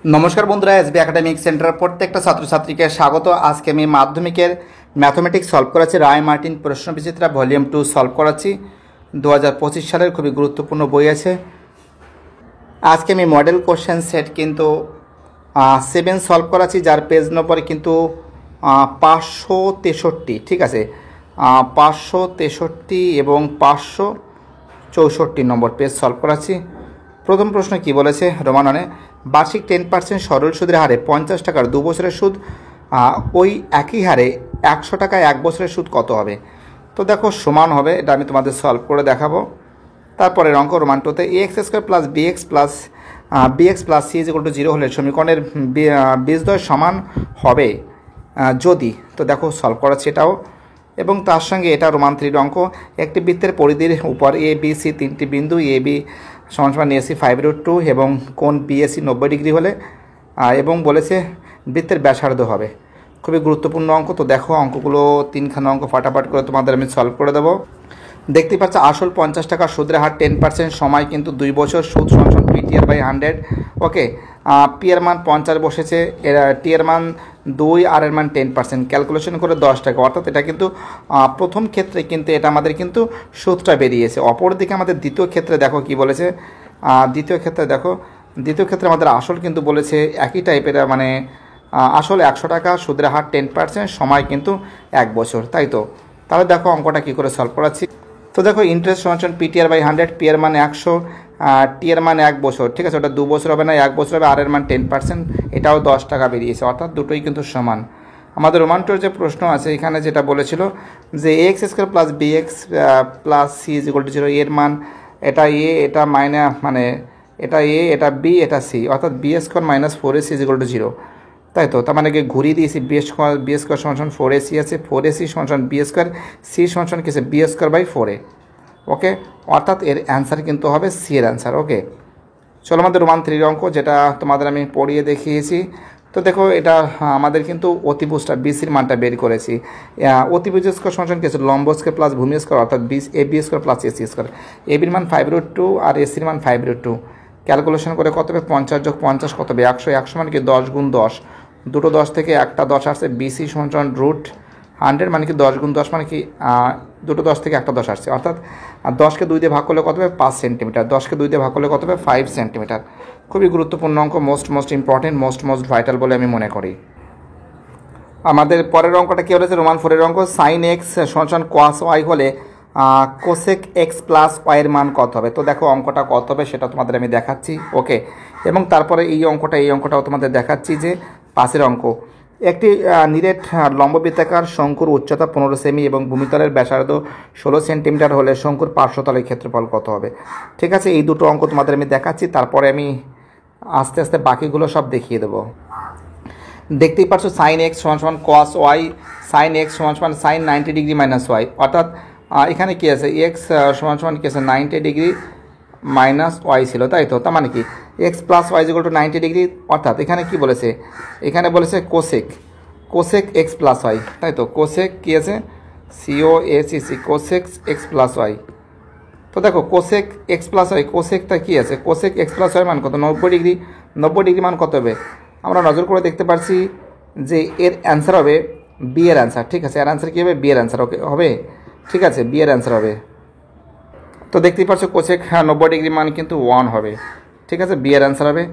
নমস্কার বন্ধুরা, SB academic centre প্রত্যেকটা ছাত্রছাত্রীকে স্বাগত। আজকে আমি মাধ্যমিকের ম্যাথমেটিক্স সলভ করাচ্ছি, রায় মার্টিন প্রশ্নবিচিত্রা ভলিউম 2 সলভ করাচ্ছি। 2025 সালের খুবই গুরুত্বপূর্ণ বই আছে। আজকে আমি মডেল কোশ্চেন সেট কিন্তু 7 সলভ করাচ্ছি, যার পেজ নম্বর কিন্তু 563। ঠিক আছে, 563 এবং 564 নম্বর পেজ সলভ করাচ্ছি। প্রথম প্রশ্ন কি বলেছে, রোমাননে বার্ষিক 10% সরল সুদের হারে 50 টাকার 2 বছরের সুদ, ওই একই হারে 100 টাকায় 1 বছরের সুদ কত হবে? তো দেখো সমান হবে, এটা আমি তোমাদের সলভ করে দেখাবো। তারপরে অঙ্ক রোমান 2তে ax² plus bx plus c = 0 হলে সমীকরণের বীজদ্বয় সমান হবে যদি। তো দেখো সলভ করাচ্ছি এটাও, এবং তার সঙ্গে এটা রোমান 3 অঙ্ক। একটি বৃত্তের পরিধির উপর এ বি সি তিনটি বিন্দু এ বি সমান AC 5√2 এবং কোণ BAC 90 ডিগ্রি হলে এবং বলেছে বৃত্তের ব্যাসার্ধ হবে। খুবই গুরুত্বপূর্ণ অঙ্ক। তো দেখো অঙ্কগুলো 3খানা অঙ্ক ফাটাফাট করে তোমাদের আমি সলভ করে দেবো। দেখতে পাচ্ছ আসল 50 টাকা, সুদের হার 10%, সময় কিন্তু 2 বছর, সুদ সমান PTR/100। ওকে, পি এর মান 50 বসেছে, টি এর মান 2 আর এর মান 10%, ক্যালকুলেশন করে 10 টাকা। অর্থাৎ এটা কিন্তু প্রথম ক্ষেত্রে কিন্তু এটা আমাদের কিন্তু সুদটা বেরিয়েছে। অপরদিকে আমাদের দ্বিতীয় ক্ষেত্রে দেখো কি বলেছে, দ্বিতীয় ক্ষেত্রে আমাদের আসল কিন্তু বলেছে একই টাইপের, মানে আসল 100 টাকা, সুদের হার 10%, সময় কিন্তু 1 বছর, তাই তো। তাহলে দেখো অঙ্কটা কী করে সলভ করাচ্ছি। তো দেখো ইন্টারেস্ট সমান PTR/100, পি এর মান 100, টি এর মান 1 বছর। ঠিক আছে, ওটা 2 বছর হবে না, 1 বছর হবে, আর এর মান 10%, এটাও 10 টাকা বেরিয়েছে। অর্থাৎ দুটোই কিন্তু সমান। আমাদের রোমান 2 যে প্রশ্ন আছে এখানে যেটা বলেছিল যে ax² plus bx plus c = 0, এর মান এটা a, এটা মানে এটা a, এটা b, এটা c, অর্থাৎ b² - 4ac = 0, তাই তো। তার মানে কি ঘুরিয়ে দিয়েছি, b² সমান 4ac আছে, 4ac সমান b², c সমান কি আছে b²/4a। ওকে, অর্থাৎ এর অ্যান্সার কিন্তু হবে সি এর অ্যান্সার। ওকে, চলো আমাদের রোমান 3 অঙ্ক, যেটা তোমাদের আমি পড়িয়ে দেখিয়েছি। তো দেখো এটা আমাদের কিন্তু অতিভুজটা বিসির মানটা বের করেছি। অতিভুজ স্কোয়ার সমান কি আছে, লম্ব স্কোয়ার প্লাস ভূমি স্কোয়ার, অর্থাৎ AB² প্লাস AC²। এবির মান 5√2 আর এসির মান 5√2, ক্যালকুলেশন করে কত হবে, 50 + 50 কত হবে, 100। 100 মানে কি 10 × 10, দুটো 10 থেকে একটা 10 আসছে। BC সমান √100 মানে কি 10 × 10 মানে কি দুটো 10 থেকে একটা 10 আসছে। অর্থাৎ 10কে 2 দিয়ে ভাগ করলে কত হবে, 5 সেন্টিমিটার। 10কে 2 দিয়ে ভাগ করলে কত হবে, 5 সেন্টিমিটার। খুবই গুরুত্বপূর্ণ অঙ্ক, মোস্ট ইম্পর্টেন্ট, মোস্ট ভাইটাল বলে আমি মনে করি। আমাদের পরের অঙ্কটা কী হয়েছে, রোমান 4 অঙ্ক। sin x সমান cos y হলে cosec x প্লাস y এর মান কত হবে? তো দেখো অঙ্কটা কত হবে সেটা তোমাদের আমি দেখাচ্ছি। ওকে, এবং তারপরে এই অঙ্কটাও তোমাদের দেখাচ্ছি, যে পাশের অঙ্ক। একটি নিরেট লম্ববৃত্তাকার শঙ্কুর উচ্চতা 15 সেমি এবং ভূমিতলের ব্যাসার্ধ 16 সেন্টিমিটার হলে শঙ্কুর পার্শ্বতলের ক্ষেত্রফল কত হবে? ঠিক আছে, এই দুটো অঙ্ক তোমাদের আমি দেখাচ্ছি, তারপরে আমি আস্তে আস্তে বাকিগুলো সব দেখিয়ে দেবো। দেখতেই পাচ্ছ sin x সমান cos y, sin x সমান sin 90 ডিগ্রি মাইনাস y, অর্থাৎ এখানে কী আছে, x সমান কী আছে, 90 ডিগ্রি মাইনাস y ছিল, তাই তো। তার মানে কি x প্লাস y = 90 ডিগ্রি, অর্থাৎ এখানে কি বলেছে, এখানে বলেছে কোসেক x প্লাস y, তাই তো। কোসেক কী আছে, COSEC, cosec x plus y। তো দেখো কোসেক x প্লাস y, কোসেকটা কী আছে, কোসেক x প্লাস y মান কত, 90 ডিগ্রি। 90 ডিগ্রি মান কত হবে, আমরা নজর করে দেখতে পাচ্ছি যে এর অ্যান্সার হবে বি এর অ্যান্সার। ঠিক আছে, এর অ্যান্সার কী হবে, বি এর অ্যান্সার। ওকে হবে, ঠিক আছে, বি এর অ্যান্সার হবে। তো দেখতেই পাচ্ছ কোসেক 90 ডিগ্রি মান কিন্তু 1 হবে। ঠিক আছে, বি এর অ্যান্সার হবে।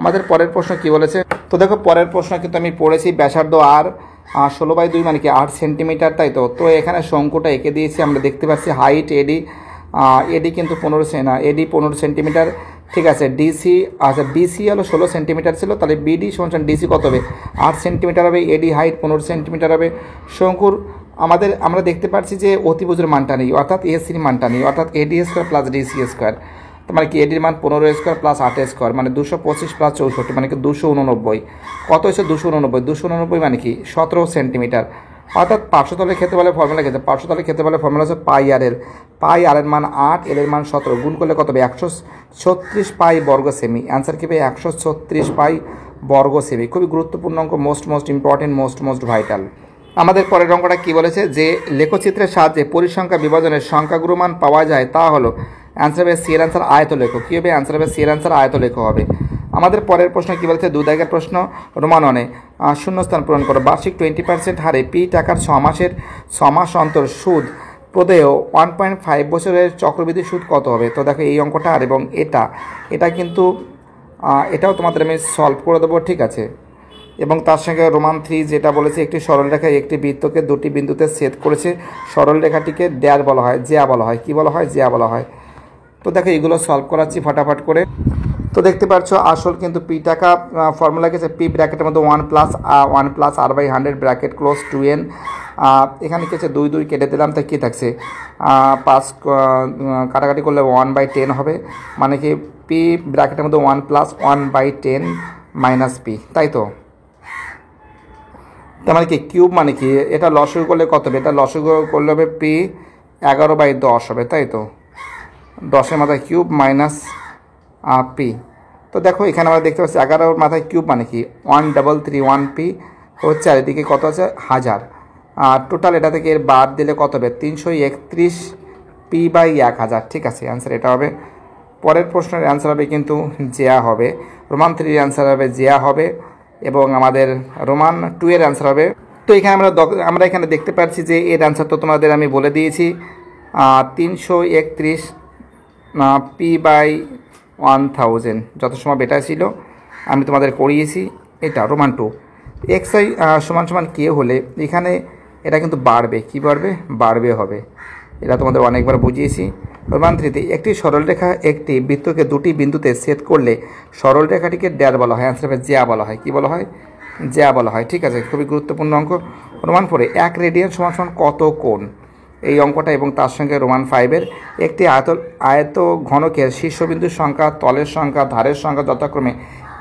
আমাদের পরের প্রশ্ন কি বলেছে, তো দেখো পরের প্রশ্ন কিন্তু আমি পড়েছি, ব্যাসার্ধ আর 16/2 মানে কি 8 সেন্টিমিটার, তাই তো। তো এখানে শঙ্কুটা এঁকে দিয়েছি, আমরা দেখতে পাচ্ছি হাইট এডি কিন্তু 15 সেন্টিমিটার। ঠিক আছে, ডিসি, আচ্ছা বিসি হলো 16 সেন্টিমিটার ছিল, তাহলে বিডি সমান ডিসি কত হবে, 8 সেন্টিমিটার হবে। এডি হাইট 15 সেন্টিমিটার হবে। শঙ্কুর আমরা দেখতে পাচ্ছি যে অতিভুজের মানটা নেই, অর্থাৎ এসির মানটা নেই, অর্থাৎ AD² প্লাস DCA²। মানে কি এডির মান 15² প্লাস 8² মানে 225 প্লাস 64 মানে কি 289। কত হয়েছে, 289 মানে কি 17 সেন্টিমিটার। অর্থাৎ পার্শ্বতলের ক্ষেত্রফলের ফর্মুলা ক্ষেত্রে পার্শ্বতলের ক্ষেত্রফলের ফর্মুলা হচ্ছে পাই আর এর মান 8, এল এর মান 17, গুণ করলে কত হবে, 136 পাই বর্গ সেমি। অ্যান্সার কি হবে, 136 পাই বর্গ সেমি। খুবই গুরুত্বপূর্ণ অঙ্ক, মোস্ট ইম্পর্টেন্ট, মোস্ট ভাইটাল। আমাদের পরের অঙ্কটা কী বলেছে, যে লেখচিত্রের সাহায্যে পরিসংখ্যা বিভাজনের সংখ্যাগুলো মান পাওয়া যায় তা হলো। অ্যান্সার হবে সি এর অ্যান্সার আয়তলেখ। কী হবে, অ্যান্সার হবে সি এর অ্যান্সার আয়তলেখ হবে। আমাদের পরের প্রশ্ন কী বলছে, 2 দাগের প্রশ্ন, রোমান 1-এ শূন্যস্থান পূরণ করো। বার্ষিক 20% হারে পি টাকার 6 মাস অন্তর সুদ প্রদেয় 1.5 বছরের চক্রবৃদ্ধি সুদ কত হবে? তো দেখো এই অঙ্কটা আর এবং এটা কিন্তু এটাও তোমাদের আমি সলভ করে দেবো, ঠিক আছে। এবং তার সঙ্গে রোমান 3 যেটা বলেছে, একটি সরলরেখায় একটি বৃত্তকে দুটি বিন্দুতে ছেদ করেছে, সরলরেখাটিকে ড্যাশ বলা হয়, জ্যা বলা হয়। কী বলা হয়? জ্যা বলা হয়। তো দেখো এগুলো সলভ করাচ্ছি ফটাফট করে। তো দেখতে পাচ্ছ আসল কিন্তু পি টাকা ফর্মুলা গেছে পি ব্র্যাকেটের মধ্যে 1 plus r/100 bracket close 2n। এখানে কি আছে 2 কেটে দিলাম, তাই কী থাকছে 5 কাটাকাটি করলে 1/10 হবে, মানে কি পি ব্র্যাকেটের মধ্যে 1 প্লাস 1/10 মাইনাস পি, তাই তো। তার মানে কি কিউব, মানে কি এটা লসগু করলে কত হবে? এটা লসগু করলে হবে পি 11/10 হবে, তাই তো। 10-এর মাথায় কিউব মাইনাস পি। তো দেখো এখানে আমরা দেখতে পাচ্ছি 11-এর মাথায় কিউব মানে কি 1331 পি হচ্ছে, আর এদিকে কত আছে 1000। আর টোটাল এটা থেকে এর বাদ দিলে কত হবে? 331 p/1000, ঠিক আছে। অ্যান্সার এটা হবে। পরের প্রশ্নের অ্যান্সার হবে কিন্তু জ্যা হবে। রোমান 3-এর অ্যান্সার হবে জ্যা হবে, এবং আমাদের রোমান 2-এর অ্যান্সার হবে। তো এখানে আমরা এখানে দেখতে পাচ্ছি যে এর অ্যান্সার তো তোমাদের আমি বলে দিয়েছি, 331 p/1000 যত সময় বেটা ছিল আমি তোমাদের করিয়েছি। এটা রোমান 2 xi সমান কে হলে এখানে এটা কিন্তু বাড়বে। কি বাড়বে হবে, এটা তোমাদের অনেকবার বুঝিয়েছি। রোমান 3-তে একটি সরলরেখা একটি বৃত্তকে দুটি বিন্দুতে ছেদ করলে সরলরেখাটিকে ড্যাশ বলা হয়, অ্যান্সার হবে জ্যা বলা হয়। কি বলা হয়? জ্যা বলা হয়, ঠিক আছে। খুবই গুরুত্বপূর্ণ অঙ্ক। রোমান 4-এ 1 রেডিয়ান সমান কত কোণ? এই অঙ্কটা এবং তার সঙ্গে রোমান 5-এর একটি আয়ত ঘনকের শীর্ষবিন্দুর সংখ্যা, তলের সংখ্যা, ধারের সংখ্যা যথাক্রমে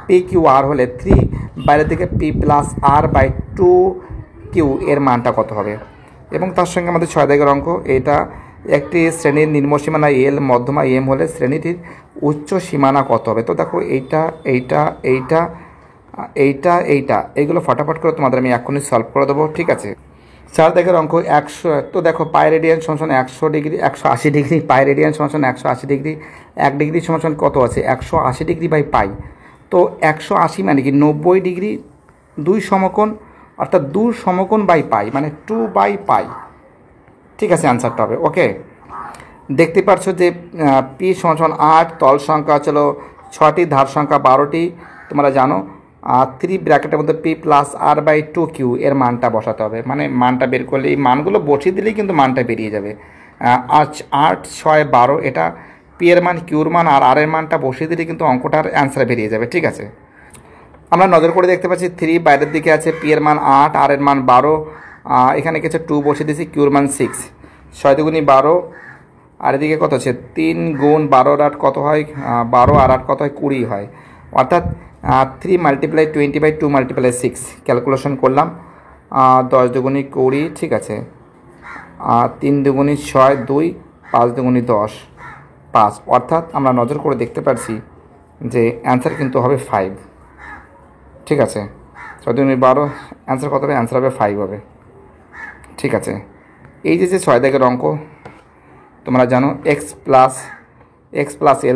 পি কিউ আর হলে 3 বাইরের দিকে পি প্লাস r/2 কিউ এর মানটা কত হবে? এবং তার সঙ্গে আমাদের 6 দাগের অঙ্ক, এটা একটি শ্রেণীর নিম্ন সীমানা এল মধ্যমা এম হলে শ্রেণীটির উচ্চ সীমানা কত হবে? তো দেখো এইটা এইগুলো ফটাফট করে তোমাদের আমি এখনই সলভ করে দেবো, ঠিক আছে। 4 দাগের অঙ্ক 100। তো দেখো পাই রেডিয়ান সমান 100 ডিগ্রি, 180 ডিগ্রি। পাই রেডিয়ান সমান 180 ডিগ্রি। 1 ডিগ্রি সমান কত আছে? 180 ডিগ্রি বাই পাই। তো 180 মানে কি 90 ডিগ্রি 2 সমকোণ, অর্থাৎ 2 সমকোণ বাই পাই মানে 2/পাই, ঠিক আছে। অ্যান্সারটা হবে ওকে। দেখতে পাচ্ছ যে পি সমান 8, তল সংখ্যা চলো 6টি, ধার সংখ্যা 12টি, তোমরা জানো। 3 ব্র্যাকেটের মধ্যে পি প্লাস r/2 কিউ এর মানটা বসাতে হবে, মানে মানটা বের করলে এই মানগুলো বসিয়ে দিলেই কিন্তু মানটা বেরিয়ে যাবে। 8, 6, 12 এটা পি এর মান, কিউর মান, আর আর এর মানটা বসিয়ে দিলে কিন্তু অঙ্কটার অ্যান্সার বেরিয়ে যাবে, ঠিক আছে। আমরা নজর করে দেখতে পাচ্ছি 3 বাইরের দিকে আছে, পি এর মান 8, আর এর মান 12, এখানে কিছু 2 বসিয়ে দিয়েছি, কিউর মান 6, 6 দুগুণী 12, আর এদিকে কত আছে 3 গুণ 12 আর 8 কত হয় 12, আর 8 কত হয় 20 হয়, অর্থাৎ 3 × 20/2 × 6 ক্যালকুলেশন করলাম, 10 দুগুণী 20, ঠিক আছে। 3 দুগুণী 6, 2, 5 দুগুণী 10, 5, অর্থাৎ আমরা নজর করে দেখতে পাচ্ছি যে অ্যান্সার কিন্তু হবে 5, ঠিক আছে। 6 দুগুণী 12, অ্যান্সার কত হবে? অ্যান্সার হবে 5 হবে, ঠিক আছে। এই যে 6 দাগের অঙ্ক তোমরা জানো x প্লাস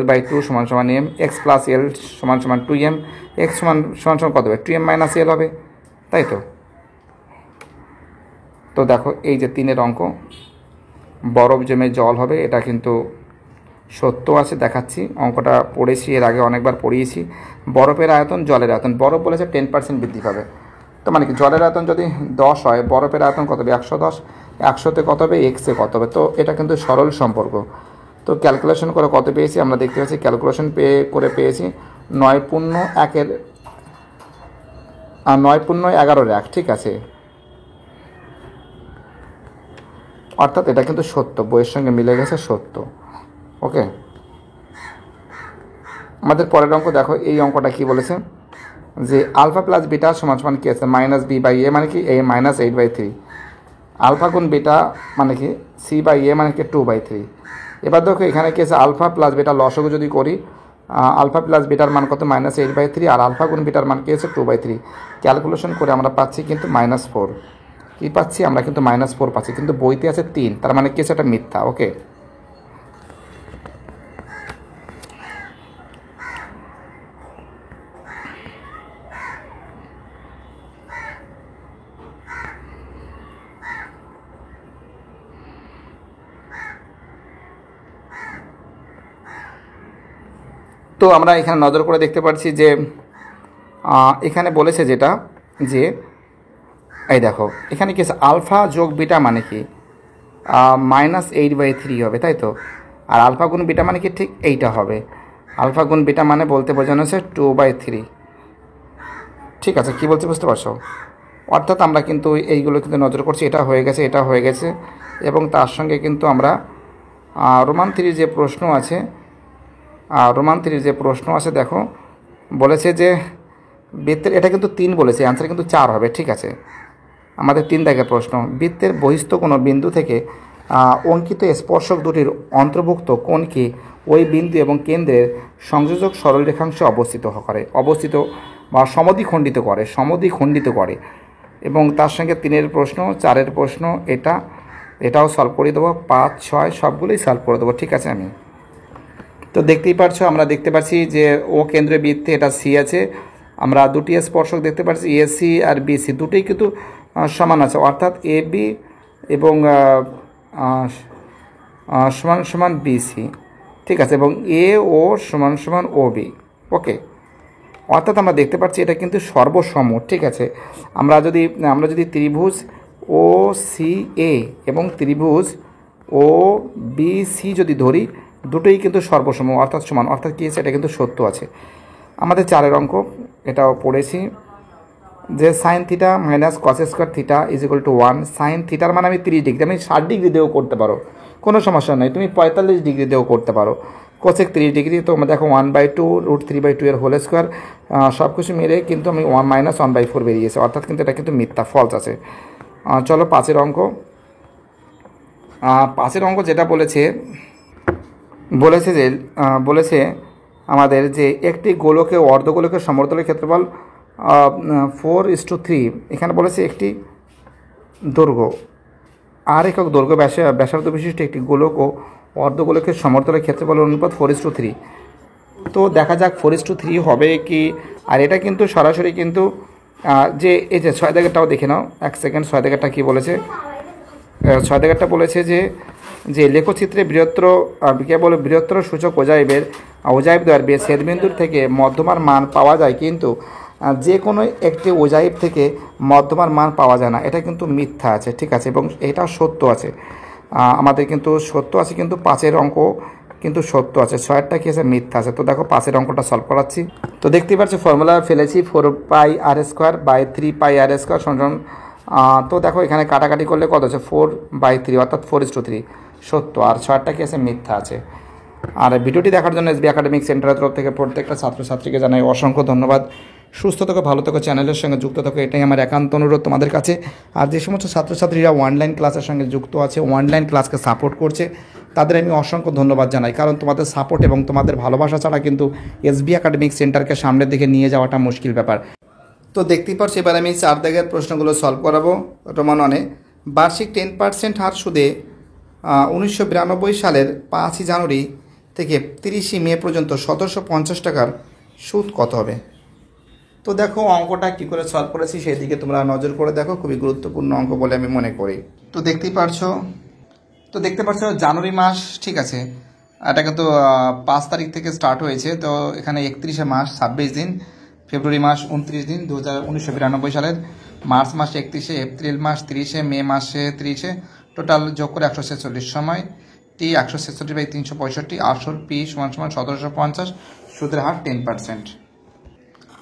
l/2 সমান m, x প্লাস l সমান 2m, x সমান কত হবে? 2m মাইনাস l হবে, তাই তো। তো দেখো এই যে 3-এর অঙ্ক, বরফ জমে জল হবে, এটা কিন্তু সত্য আছে, দেখাচ্ছি। অঙ্কটা পড়েছি এর আগে অনেকবার পড়িয়েছি। বরফের আয়তন জলের আয়তন, বরফ বলেছে 10% বৃদ্ধি পাবে, তো মানে কি জলের আয়তন যদি 10 হয়, বরফের আয়তন কত হবে? 110, 100-তে কত হবে? x-এ কত হবে? তো এটা কিন্তু সরল সম্পর্ক। তো ক্যালকুলেশন করে কত পেয়েছি? আমরা দেখতে পাচ্ছি ক্যালকুলেশন পেয়েছি 9.11, ঠিক আছে। অর্থাৎ এটা কিন্তু সত্য, বইয়ের সঙ্গে মিলে গেছে, সত্য, ওকে। আমাদের পরের অঙ্ক দেখো, এই অঙ্কটা কি বলেছে যে আলফা প্লাস বিটা সমান কি আছে? -b/a মানে কি a - 8/3, আলফা গুণ বিটা মানে কি c/a মানে কি 2/3। এবার দেখো এখানে কি আছে? আলফা প্লাস বিটা লসগু যদি করি, আলফা প্লাস বিটার মান কত? -8/3, আর আলফা গুণ বিটার মান কি আছে? 2/3। ক্যালকুলেশন করে আমরা পাচ্ছি কিন্তু -4। কি পাচ্ছি? আমরা কিন্তু -4 পাচ্ছি, কিন্তু বইতে আছে 3, তার মানে কি আছে? এটা মিথ্যা, ওকে। তো আমরা এখানে নজর করে দেখতে পাচ্ছি যে এখানে বলেছে যেটা যে এই দেখো এখানে কি আলফা যোগ বিটা মানে কি -8/3 হবে, তাই তো। আর আলফা গুণ বিটা মানে কি ঠিক এইটা হবে। আলফা গুণ বিটা মানে বলতে বোঝানো হচ্ছে 2/3। ঠিক আছে, কি বলতে বুঝতে পারছো? অর্থাৎ আমরা কিন্তু এইগুলো কিন্তু নজর করছি, এটা হয়ে গেছে, এটা হয়ে গেছে, এবং তার সঙ্গে কিন্তু আমরা রোমান 3 যে প্রশ্ন আছে, দেখো বলেছে যে বৃত্তের, এটা কিন্তু 3 বলেছে, অ্যান্সার কিন্তু 4 হবে। ঠিক আছে, আমাদের 3 দাগের প্রশ্ন, বৃত্তের বহিস্থ কোনো বিন্দু থেকে অঙ্কিত স্পর্শক দুটির অন্তর্ভুক্ত কোণকে ওই বিন্দু এবং কেন্দ্রের সংযোজক সরলরেখাংশে অবস্থিত বা সমদ্বিখণ্ডিত করে এবং তার সঙ্গে 3-এর প্রশ্ন, 4-এর প্রশ্ন, এটাও সলভ করে দেবো, 5, 6 সবগুলোই সলভ করে দেবো। ঠিক আছে, আমি তো দেখতেই পারছো, আমরা দেখতে পাচ্ছি যে ও কেন্দ্রে বৃত্তে এটা সি আছে, আমরা দুটি স্পর্শক দেখতে পাচ্ছি, এসি আর বিসি, দুটোই কিন্তু সমান আছে, অর্থাৎ এ বি এবং সমান সমান বিসি। ঠিক আছে, এবং এ ও সমান সমান ও বি। ওকে, অর্থাৎ আমরা দেখতে পাচ্ছি এটা কিন্তু সর্বসম। ঠিক আছে, আমরা যদি ত্রিভুজ ও সি এ এবং ত্রিভুজ ও বি সি যদি ধরি, দুটোই কিন্তু সর্বসম অর্থাৎ সমান, অর্থাৎ কী আছে, এটা কিন্তু সত্য আছে। আমাদের 4-এর অঙ্ক, এটাও পড়েছি যে sine theta minus cos square theta is equal to 1। Sine থিটার মানে আমি 30 ডিগ্রি, আমি 60 ডিগ্রি দিয়েও করতে পারো, কোনো সমস্যা নেই, তুমি 45 ডিগ্রি দিয়েও করতে পারো। কোসেক 30 ডিগ্রি, তো আমরা দেখো 1/2 √3/2 এর হোল স্কোয়ার, সব কিছু মিলে কিন্তু আমি -1/4 বেরিয়েছে, অর্থাৎ কিন্তু এটা কিন্তু মিথ্যা, ফলস আছে। চলো 5-এর অঙ্ক। 5-এর অঙ্ক যেটা বলেছে আমাদের যে একটি গোলকে অর্ধগোলকের সমতলের ক্ষেত্রফল 4:3। এখানে বলেছে একটি দৈর্ঘ্য আর একক দৈর্ঘ্য ব্যাসার্ধ বিশিষ্ট একটি গোলক ও অর্ধগোলকের সমতলের ক্ষেত্রফলের অনুপাত 4:3। তো দেখা যাক 4:3 হবে কি। আর এটা কিন্তু সরাসরি কিন্তু যে এই যে 6 দাগেরটাও দেখে নাও, 1 সেকেন্ড। 6 দাগেরটা কী বলেছে? 6 দাগেরটা বলেছে যে লেখচিত্রে বৃহত্তর সূচক ওজাইব দ্বয়ের ছেদবিন্দুর থেকে মধ্যমার মান পাওয়া যায়, কিন্তু যে কোনো একটি ওজাইব থেকে মধ্যমার মান পাওয়া যায় না, এটা কিন্তু মিথ্যা আছে। ঠিক আছে, এবং এটা সত্য আছে, আমাদের কিন্তু সত্য আছে, কিন্তু 5-এর অঙ্ক কিন্তু সত্য আছে, 6-এরটা কি আছে, মিথ্যা আছে। তো দেখো 5-এর অঙ্কটা সলভ করাচ্ছি। তো দেখতেই পাচ্ছি ফর্মুলা ফেলেছি, 4πr²/3πr² সমান। তো দেখো এখানে কাটাকাটি করলে কত আছে, 4/3, অর্থাৎ 4:3 সত্য, আর 6-টা কি আছে, মিথ্যা আছে। আর ভিডিওটি দেখার জন্য এসবি একাডেমিক সেন্টারের তরফ থেকে প্রত্যেকটা ছাত্রছাত্রীকে জানাই অসংখ্য ধন্যবাদ। সুস্থ থাকো, ভালো থাকো, চ্যানেলের সঙ্গে যুক্ত থাকো, এটাই আমার একান্ত অনুরোধ তোমাদের কাছে। আর যে সমস্ত ছাত্রছাত্রীরা অনলাইন ক্লাসের সঙ্গে যুক্ত আছে, অনলাইন ক্লাসকে সাপোর্ট করছে, তাদের আমি অসংখ্য ধন্যবাদ জানাই, কারণ তোমাদের সাপোর্ট এবং তোমাদের ভালোবাসা ছাড়া কিন্তু এসবি একাডেমিক সেন্টারকে সামনের দিকে নিয়ে যাওয়াটা মুশকিল ব্যাপার। তো দেখতেই পাচ্ছি, এবার আমি 4 দাগের প্রশ্নগুলো সলভ করাবো। রোমান 1-এ বার্ষিক 10% হার সুদে 1992 সালের 5 জানুয়ারি থেকে 30 মে পর্যন্ত 1750 টাকার সুদ কত হবে? তো দেখো অঙ্কটা কী করে সলভ করেছি সেদিকে তোমরা নজর করে দেখো, খুবই গুরুত্বপূর্ণ অঙ্ক বলে আমি মনে করি। তো দেখতে পারছো জানুয়ারি মাস, ঠিক আছে, এটা কিন্তু 5 তারিখ থেকে স্টার্ট হয়েছে, তো এখানে 31 মাস 26 দিন, ফেব্রুয়ারি মাস 29 দিন 1992 সালের, মার্চ মাস 31, এপ্রিল মাস 30, মে মাসে 30, টোটাল যোগ করে 146, সময় টি 146/365, আসল পি সমান 1750, সুদের হার 10%।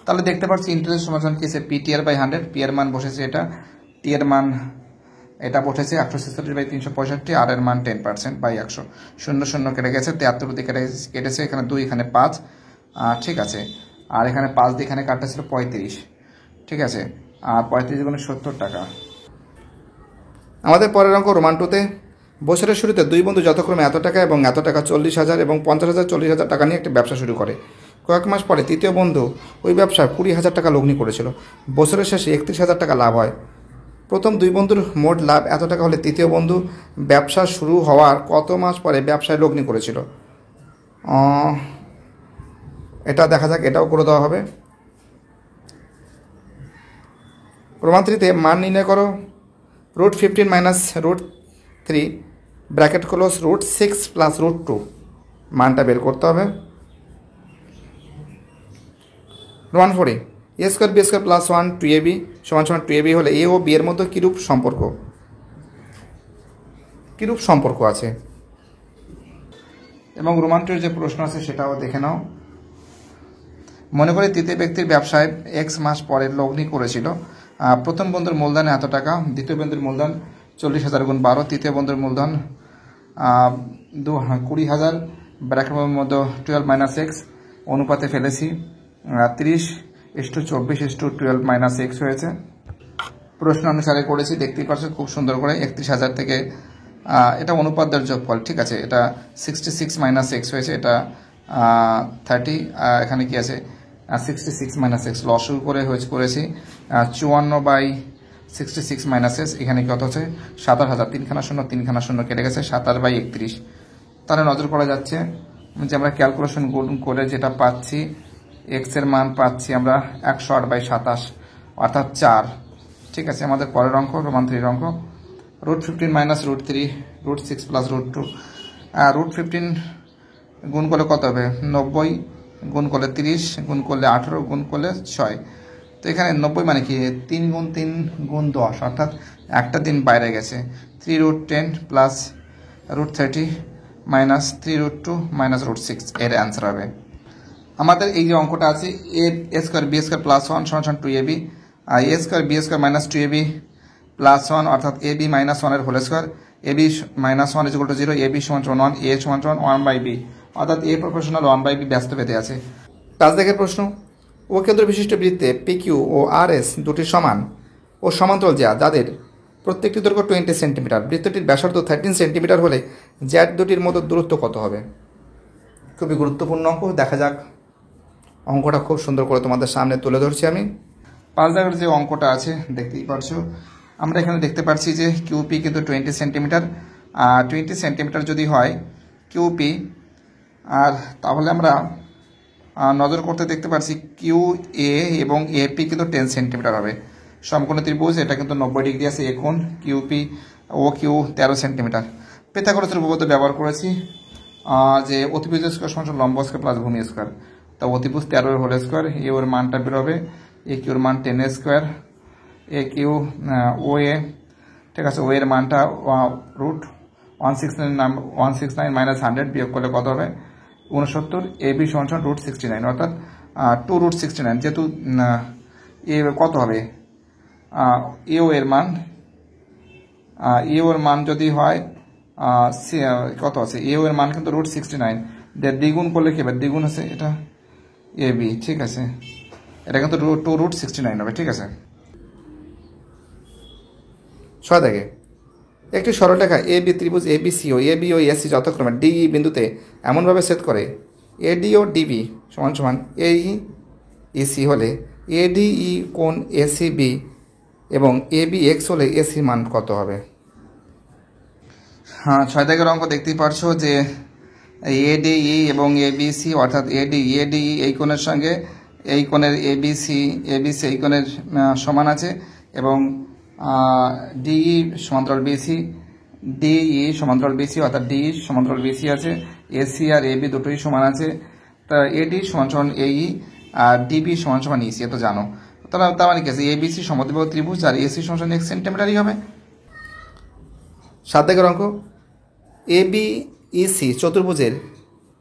তাহলে দেখতে পাচ্ছি ইন্টারেস্ট সমাধান কি আছে, PTR/100, পি এর মান বসেছে এটা, টি এর মান এটা বসেছে 146/365, আর এর মান 10%/100, 0 কেটে গেছে, 73 দিয়ে কেটেছে, এখানে 2, এখানে 5, ঠিক আছে, আর এখানে 5 দিয়ে এখানে কাটটা ছিল 35, ঠিক আছে, আর 35 গুণে 70 টাকা। আমাদের পরের অঙ্ক রোমান 2-তে বছরের শুরুতে দুই বন্ধু যথাক্রমে এত টাকা এবং এত টাকা 40,000 এবং 50,000 40,000 টাকা নিয়ে একটা ব্যবসা শুরু করে। কয়েক মাস পরে তৃতীয় বন্ধু ওই ব্যবসায় 20,000 টাকা লগ্নি করেছিল। বছরের শেষে 31,000 টাকা লাভ হয়। প্রথম দুই বন্ধুর মোট লাভ এত টাকা হলে তৃতীয় বন্ধু ব্যবসা শুরু হওয়ার কত মাস পরে ব্যবসায় লগ্নি করেছিল? এটা দেখা যাক, এটাও করে দেওয়া হবে। রোমান 3-তে মান নির্ণয় করো। √15 - √3 ব্র্যাকেট ক্লোজ √6 + √2 মানটা বের করতে হবে। Roman 4 a square b square plus 1 2ab সমান সমান 2ab হলে এ ও বি এর মধ্যে কীরূপ সম্পর্ক আছে। এবং রোমান 2 এর যে প্রশ্ন আছে সেটাও দেখে নাও। মনে করি তৃতীয় ব্যক্তির ব্যবসায় এক্স মাস পরে লগ্নি করেছিল। প্রথম বন্ধুর মূলধন এত টাকা, দ্বিতীয় বন্ধুর মূলধন 40,000 গুণ 12, তৃতীয় বন্ধুর মূলধন 20,000 ব্র্যাকেটের মধ্যে 12 মাইনাস এক্স অনুপাতে ফেলেছি 30:24:12 মাইনাস এক্স হয়েছে। প্রশ্ন অনুসারে করেছি, দেখতেই পাচ্ছ খুব সুন্দর করে 31,000 থেকে এটা অনুপাতের যোগফল, ঠিক আছে, এটা 66 মাইনাস এক্স হয়েছে, এটা 30, এখানে কি আছে 66 মাইনাস এক্স লসু করে করেছি 54/66 মাইনাস এক্স, এখানে কত হচ্ছে 27,000, 3খানা শূন্য কেটে গেছে 27/31। তাহলে নজর করা যাচ্ছে যে আমরা ক্যালকুলেশন করে যেটা পাচ্ছি এক্স এর মান পাচ্ছি আমরা 108/27 অর্থাৎ 4, ঠিক আছে। আমাদের পরের অঙ্ক রোমান 3 অঙ্ক, √15 মাইনাস √3 √6 প্লাস √2, √15 গুণ করলে কত হবে 90, গুণ করলে 30, গুণ করলে 18, গুণ করলে 6। তো এখানে 90 মানে কি 3 গুণ 3 গুণ 10 অর্থাৎ একটা দিন বাইরে গেছে। 3√10 প্লাস √30 মাইনাস 3√2 মাইনাস √6 এর অ্যান্সার হবে। আমাদের এই যে অঙ্কটা আছে a square b square plus 1 সমান 2ab, আর a square b square minus 2ab plus 1 অর্থাৎ ab মাইনাস 1 এর whole square, ab minus 1 = 0, ab সমান 1, a সমান 1/b অর্থাৎ a প্রপোর্শনাল 1/b ব্যস্ত পেতে আছে। 5 দাগের প্রশ্ন, ও কেন্দ্র বিশিষ্ট বৃত্তে PQ ও RS দুটি সমান ও সমান্তরাল যাদের প্রত্যেকটি দৈর্ঘ্য 20 সেন্টিমিটার, বৃত্তটির ব্যাসার্ধ 13 সেন্টিমিটার হলে জ্যাড দুটির মধ্যে দূরত্ব কত হবে? খুবই গুরুত্বপূর্ণ অঙ্ক, দেখা যাক। অঙ্কটা খুব সুন্দর করে তোমাদের সামনে তুলে ধরছি আমি। 5 দাগের যে অঙ্কটা আছে দেখতেই পাচ্ছ, আমরা এখানে দেখতে পাচ্ছি যে QP কিন্তু 20 সেন্টিমিটার, 20 সেন্টিমিটার যদি হয় QP, আর তাহলে আমরা নজর করতে দেখতে পাচ্ছি QA এবং AP কিন্তু 10 সেন্টিমিটার হবে। সমকোণী ত্রিভুজ, এটা কিন্তু 90 ডিগ্রি আছে, এ কোণ QP ও Q 13 সেন্টিমিটার। পিথাগোরাসের উপপাদ্য ব্যবহার করেছি যে অতিভুজ স্কোয়ার সমান লম্ব স্কোয়ার প্লাস ভূমি স্কোয়ার। তো অতিভুজ 13 এর হোল স্কোয়ার, এ ওর মানটা বেরোবে এ কিউর মান 10 স্কোয়ার, এ কিউ ও এ, ঠিক আছে, ও এর মানটা √169 মাইনাস 100 বিয়োগ করলে কত হবে 69, AB সমান √69 অর্থাৎ 2√69। যেহেতু এ কত হবে এও এর মান যদি হয় কত আছে এও এর মান কিন্তু √69, দ্বিগুণ করলে কি হবে, দ্বিগুণ আছে এটা AB, ঠিক আছে, এটা কিন্তু 2√69 হবে, ঠিক আছে। 6 দাগে একটি সরলরেখা AB ত্রিভুজ ABC ও AB ও AC যথাক্রমে DE বিন্দুতে এমনভাবে ছেদ করে AD ও DB সমান সমান AE EC হলে ADE কোণ ACB এবং ABX হলে AC মান কত হবে? 6 দাগের অঙ্ক দেখতেই পারছো যে ADE এবং ABC অর্থাৎ ADE এই কোণের সঙ্গে এই কোণের ABC এই কোণের সমান আছে, এবং DE সমান্তরাল BC, DE সমান্তরাল BC অর্থাৎ DE সমান্তরাল BC আছে, AC আর AB দুটোই সমান আছে। তা AD সমান সমান AE আর DB সমান সমান EC, তো জানো। তার মানে কি আছে ABC সমদ্বিবাহু ত্রিভুজ আর AC সমান সমান 1 সেন্টিমিটারই হবে। 7 দাগের অঙ্ক, ABEC চতুর্ভুজের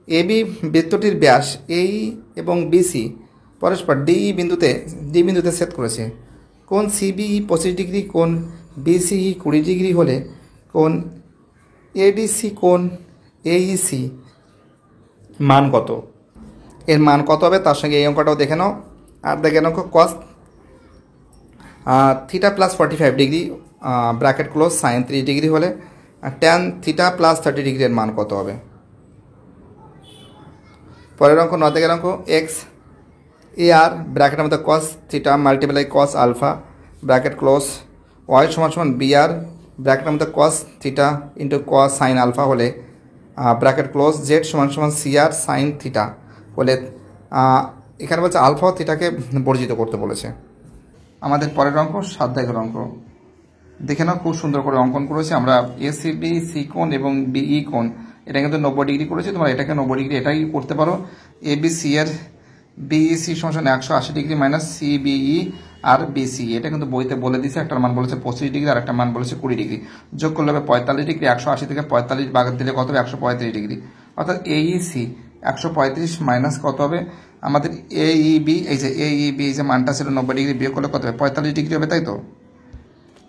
AB বৃত্তটির ব্যাস AE এবং BC পরস্পর D বিন্দুতে ছেদ করেছে। কোণ CBE 25 ডিগ্রি, কোণ BCE 20 ডিগ্রি হলে কোণ ADC কোণ AEC মান কত? এর মান কত হবে তার সঙ্গে এই অঙ্কটাও দেখে নাও। 8 দাগের অঙ্ক, cos theta plus 45 degree bracket close sine 30 degree হলে ট্যান থিটা প্লাস 30 ডিগ্রির মান কত হবে? পরের অঙ্ক 9 দাগের অঙ্ক, এক্স AR ব্র্যাকেটের মধ্যে cos theta multiply cos alpha bracket close y সমান সমান BR ব্র্যাকেটের মধ্যে cos theta into cos sine alpha হলে ব্র্যাকেট ক্লোজ z সমান সমান CR সাইন থিটা হলে এখানে বলছে আলফা ও থিটাকে বর্জিত করতে বলেছে। আমাদের পরের অঙ্ক 7 দাগের অঙ্ক দেখে নাও, খুব সুন্দর করে অঙ্কন করেছি আমরা। ACB C কোণ এবং BE কোণ এটা কিন্তু 90 ডিগ্রি করেছি, তোমরা এটাকে 90 ডিগ্রি এটাই করতে পারো। ABC এর বিইসি সমান 180 ডিগ্রি মাইনাস সিবিই আর বিসি, এটা কিন্তু বইতে বলে দিয়েছে। একটা মান বলেছে 25 ডিগ্রি আর একটা মান বলেছে 20 ডিগ্রি। যোগ করলে হবে 45 ডিগ্রি। 180 থেকে 45 বাদ দিলে কত হবে? 135 ডিগ্রি। অর্থাৎ এইসি 135 মাইনাস কত হবে আমাদের এইবি, এই যে মানটা ছিল 90 ডিগ্রি, বিয়োগ করলে কত হবে? 45 ডিগ্রি হবে, তাই তো?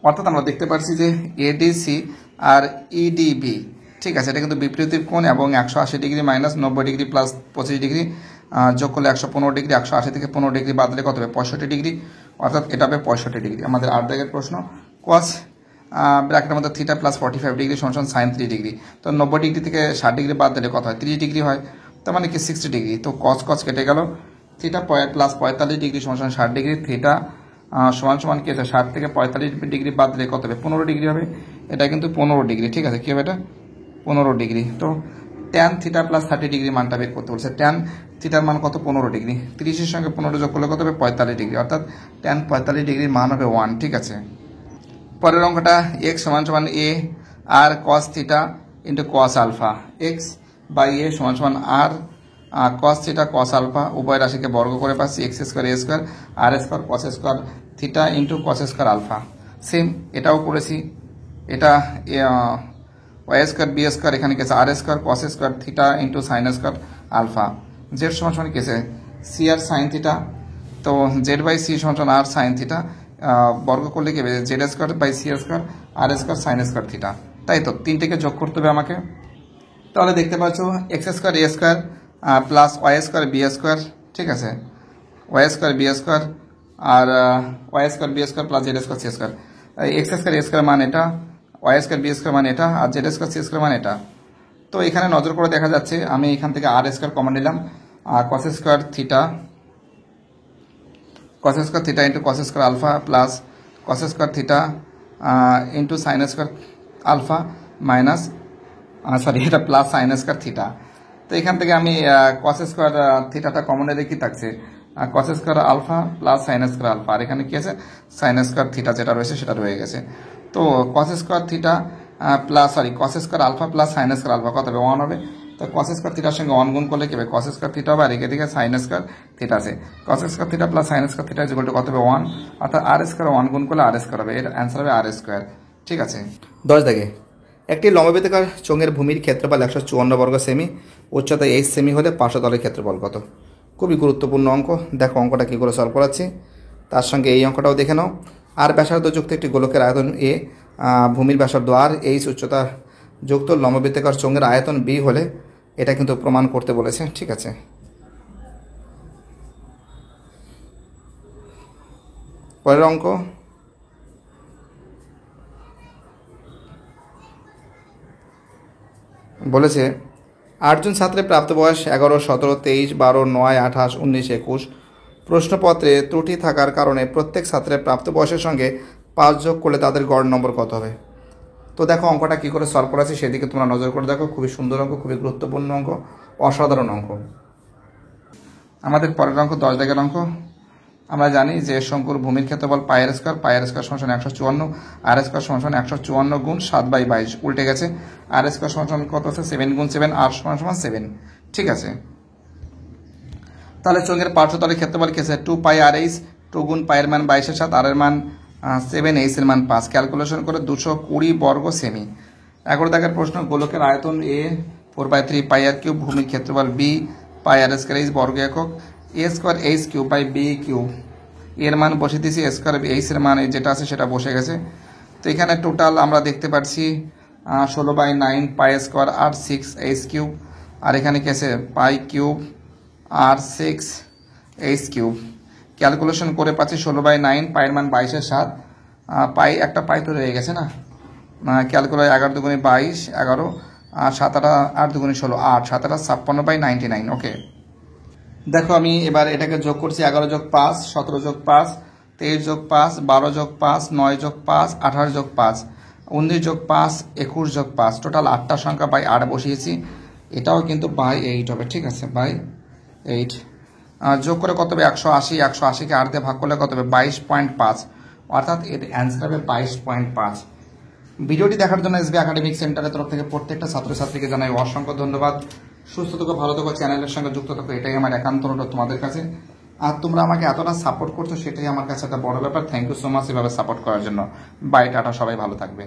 অর্থাৎ আমরা দেখতে পাচ্ছি যে এডিসি আর ইডিবি, ঠিক আছে, এটা কিন্তু বিপরীতের কোণ এবং 180 degree minus 90 degree plus 25 degree যোগ করলে 115 ডিগ্রি। 180 থেকে 15 ডিগ্রি বাদ দিলে কত হবে? 65 ডিগ্রি। অর্থাৎ এটা হবে 65 ডিগ্রি। আমাদের 8 দাগের প্রশ্ন, কস ব্র্যাকেটের মধ্যে থিটা প্লাস 45 ডিগ্রি সমান সাইন 3 ডিগ্রি। তো 90 ডিগ্রি থেকে 60 ডিগ্রি বাদ দিলে কত হয়? 30 ডিগ্রি হয়। তার মানে কি 60 ডিগ্রি। তো কস কেটে গেল। থিটা প্লাস 45 ডিগ্রি সমান 60 ডিগ্রি। থিটা সমান কি আছে? 60 থেকে 45 ডিগ্রি বাদ দিলে কত হবে? 15 ডিগ্রি হবে। এটা কিন্তু 15 ডিগ্রি, ঠিক আছে। কি হবে এটা? 15 ডিগ্রি। তো ট্যান থিটা প্লাস 30 ডিগ্রি মানটা বের করতে বলছে। ট্যান থিটার মান কত? 15 ডিগ্রি। 30-এর সঙ্গে 15 যোগ করলে কত হবে? 45 ডিগ্রি। অর্থাৎ ট্যান 45 ডিগ্রির মান হবে 1, ঠিক আছে। পরের অঙ্কটা এক্স সমান a r cos theta into cos alpha. X by a সমান r cos theta cos alpha, উভয় রাশিকে বর্গ করে পাচ্ছি x square a square r square cos square theta into cos square alpha. Same এটাও করেছি। এটা ওয়াই স্কোয়ার বি স্কোয়ার, এখানে কেছে r square cos square theta into sine square alpha. Z সমান কেছে সি আর সাইন থিটা। তো z by c সমান r sine theta, বর্গ করলে কি হবে? Z square by c square r square sine square theta, তাই তো? তিনটেকে যোগ করতে হবে আমাকে। তাহলে দেখতে পাচ্ছ x square a square plus y square b square, ঠিক আছে, ওয়াই স্কোয়ার বি স্কোয়ার আর y square b square plus z square c square. X square a square মান এটা, ওয়াই স্কোয়ার বি স্কোয়ার মান এটা আর জেড স্কোয়ার সি স্কোয়ার মান এটা। তো এখানে নজর করে দেখা যাচ্ছে আমি এখান থেকে আর স্কোয়ার কমন নিলাম। Cos square theta into cos square alpha plus cos square theta into sine square alpha minus এটা প্লাস সাইন স্কোয়ার থিটা। তো এখান থেকে আমি কস স্কোয়ার থিটাটা কমন নিলে কি থাকছে? Cos square alpha plus sine square alpha, আর এখানে কি আছে? সাইন স্কোয়ার থিটা যেটা রয়েছে সেটা রয়ে গেছে। তো cos square theta cos square alpha plus sine square alpha কত হবে? 1 হবে। তো কস স্কোয়ার থিটার সঙ্গে 1 গুণ করলে কি হবে? কস স্কোয়ার থিটা হবে, আর এদিকে সাইন স্কোয়ার থিটা আছে। কস square theta plus sine square theta is equal two কত হবে? 1। অর্থাৎ আর স্কোয়ার 1 গুণ করলে আর স্কোয়ার হবে, এর অ্যান্সার হবে আর স্কোয়ার, ঠিক আছে। 10 দাগে একটি লম্ববৃত্তাকার চোঙের ভূমির ক্ষেত্রফল 154 বর্গ সেমি, উচ্চতা 8 সেমি হলে পার্শ্বতলের ক্ষেত্রফল কত? খুবই গুরুত্বপূর্ণ অঙ্ক। দেখো অঙ্কটা কী করে সলভ করাচ্ছি। তার সঙ্গে এই অঙ্কটাও দেখে নাও। আর ব্যাসার্ধ যুক্ত একটি গোলকের আয়তন এ, ভূমির ব্যাসার্ধ আর, এইচ উচ্চতা যুক্ত লম্ববৃত্তাকার চোঙের আয়তন বি হলে এটা কিন্তু প্রমাণ করতে বলেছে, ঠিক আছে। পরের অঙ্ক, বলেছে 8 জন ছাত্রের প্রাপ্ত বয়স 11, 17, 23, 12, 9, 28, 19, 21। প্রশ্নপত্রে ত্রুটি থাকার কারণে প্রত্যেক ছাত্রের প্রাপ্ত বয়সের সঙ্গে 5 যোগ করলে তাদের গড় নম্বর কত হবে? তো দেখো অঙ্কটা কী করে সলভ করা আছে সেদিকে তোমরা নজর করে দেখো। খুবই সুন্দর অঙ্ক, খুবই গুরুত্বপূর্ণ অঙ্ক, অসাধারণ অঙ্ক। আমাদের পরের অঙ্ক 10 দাগের অঙ্ক। আমরা জানি যে শঙ্কুর ভূমির ক্ষেত্রফল পায়ের স্কোয়ার সমান 154, আর স্কোয়ার সমান 154 গুণ 7/22, উল্টে গেছে। আর স্কোয়ার সমান কত আছে? 7 গুণ 7, আর সমান 7, ঠিক আছে। তাহলে চোঙের পার্শ্বতলের ক্ষেত্রফল কি আছে? 2 পাই আর এইচ, 2 গুণ পায়ের মান 22-এর 7, আর এর মান 7, এইচের মান 5, ক্যালকুলেশন করে 220 বর্গ সেমি। 11 দাগের প্রশ্ন, গোলকের আয়তন এ 4/3 পাই আর কিউব, ভূমির ক্ষেত্রফল B pi r square h বর্গ একক, a square h cube by b cube, এর মান বসে দিয়েছি, স্কোয়ার এইচের মান যেটা আছে সেটা বসে গেছে। তো এখানে টোটাল আমরা দেখতে পাচ্ছি 16/9 পাই স্কোয়ার আর 6 এইচ কিউব, আর এখানে কি আছে? পাই কিউব আর 6 এইচ কিউব। ক্যালকুলেশন করে পাচ্ছি 16/9, পায়ের মান 22-এর 7, পাই একটা পাই তো রয়ে গেছে না, ক্যালকুলেট 11 দুগুণে 22, 11, আর 7 8 দুগুণে 16, 8, 7 56/99। ওকে, দেখো আমি এবার এটাকে যোগ করছি। 11 যোগ 5, 17 যোগ 5, 23 যোগ 5, 12 যোগ 5, 9 যোগ 5, 18 যোগ 5, 19 যোগ 5, 21 যোগ 5, টোটাল 8টা সংখ্যা বাই 8 বসিয়েছি। এটাও কিন্তু বাই 8 হবে, ঠিক আছে, বাই 8। যোগ করে কত হবে? 180, 180কে 8 দিয়ে ভাগ করলে কত হবে? 22.5, অর্থাৎ এর অ্যান্সার হবে 22.5। ভিডিওটি দেখার জন্য এসবি একাডেমিক সেন্টারের তরফ থেকে প্রত্যেকটা ছাত্রছাত্রীকে জানাই অসংখ্য ধন্যবাদ। সুস্থ থাকো, ভালো থাকো, চ্যানেলের সঙ্গে যুক্ত থাকো, এটাই আমার একান্ত অনুরোধ তোমাদের কাছে। আর তোমরা আমাকে এতটা সাপোর্ট করছো, সেটাই আমার কাছে একটা বড় ব্যাপার। থ্যাংক ইউ সো মাচ এভাবে সাপোর্ট করার জন্য। বাই, টাটা, সবাই ভালো থাকবে।